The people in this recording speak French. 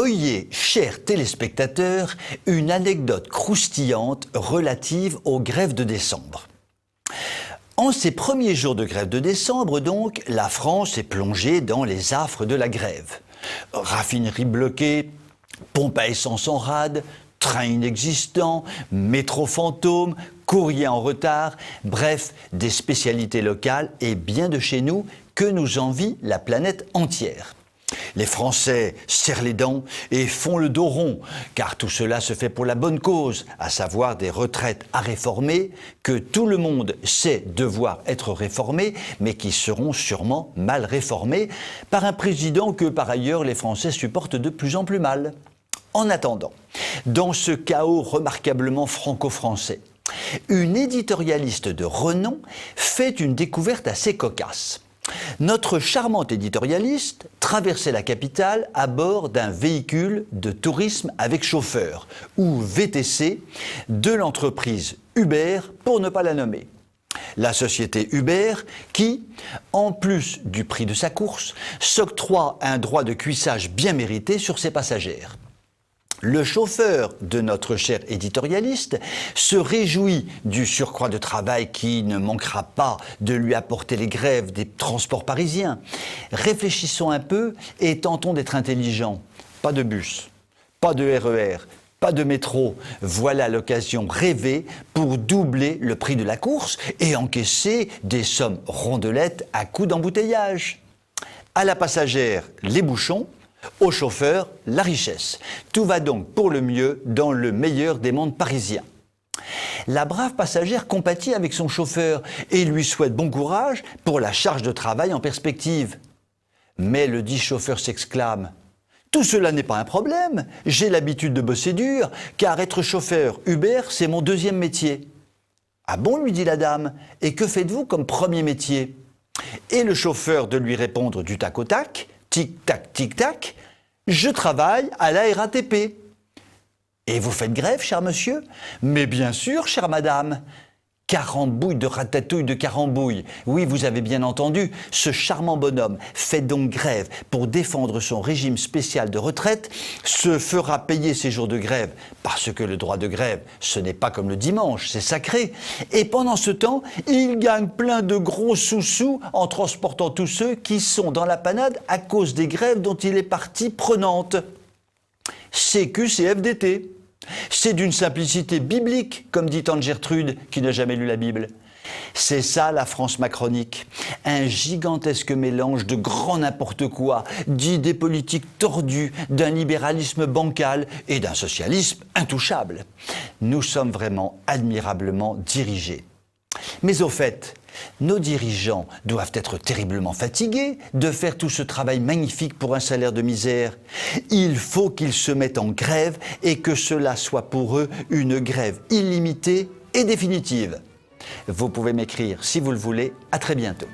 Oyez, chers téléspectateurs, une anecdote croustillante relative aux grèves de décembre. En ces premiers jours de grève de décembre, donc, la France est plongée dans les affres de la grève. Raffineries bloquées, pompes à essence en rade, trains inexistants, métro fantôme, courrier en retard, bref, des spécialités locales et bien de chez nous que nous envie la planète entière. Les Français serrent les dents et font le dos rond, car tout cela se fait pour la bonne cause, à savoir des retraites à réformer, que tout le monde sait devoir être réformées, mais qui seront sûrement mal réformées par un président que par ailleurs les Français supportent de plus en plus mal. En attendant, dans ce chaos remarquablement franco-français, une éditorialiste de renom fait une découverte assez cocasse. Notre charmante éditorialiste traversait la capitale à bord d'un véhicule de tourisme avec chauffeur, ou VTC, de l'entreprise Uber, pour ne pas la nommer. La société Uber qui, en plus du prix de sa course, s'octroie un droit de cuissage bien mérité sur ses passagères. Le chauffeur de notre cher éditorialiste se réjouit du surcroît de travail qui ne manquera pas de lui apporter les grèves des transports parisiens. Réfléchissons un peu et tentons d'être intelligents. Pas de bus, pas de RER, pas de métro. Voilà l'occasion rêvée pour doubler le prix de la course et encaisser des sommes rondelettes à coups d'embouteillage. À la passagère, les bouchons. Au chauffeur, la richesse. Tout va donc pour le mieux dans le meilleur des mondes parisiens. La brave passagère compatit avec son chauffeur et lui souhaite bon courage pour la charge de travail en perspective. Mais le dit chauffeur s'exclame « Tout cela n'est pas un problème, j'ai l'habitude de bosser dur, car être chauffeur Uber, c'est mon deuxième métier. » « Ah bon, lui dit la dame, et que faites-vous comme premier métier ?» Et le chauffeur de lui répondre du tac au tac, tic-tac, tic-tac, je travaille à la RATP. Et vous faites grève, cher monsieur? Mais bien sûr, chère madame. Carambouille de ratatouille de carambouille. Oui, vous avez bien entendu, ce charmant bonhomme fait donc grève pour défendre son régime spécial de retraite, se fera payer ses jours de grève, parce que le droit de grève, ce n'est pas comme le dimanche, c'est sacré. Et pendant ce temps, il gagne plein de gros sous-sous en transportant tous ceux qui sont dans la panade à cause des grèves dont il est partie prenante. Sécu, CFDT. C'est d'une simplicité biblique, comme dit Tante Gertrude, qui n'a jamais lu la Bible. C'est ça la France macronique, un gigantesque mélange de grand n'importe quoi, d'idées politiques tordues, d'un libéralisme bancal et d'un socialisme intouchable. Nous sommes vraiment admirablement dirigés. Mais au fait, nos dirigeants doivent être terriblement fatigués de faire tout ce travail magnifique pour un salaire de misère. Il faut qu'ils se mettent en grève et que cela soit pour eux une grève illimitée et définitive. Vous pouvez m'écrire si vous le voulez. À très bientôt.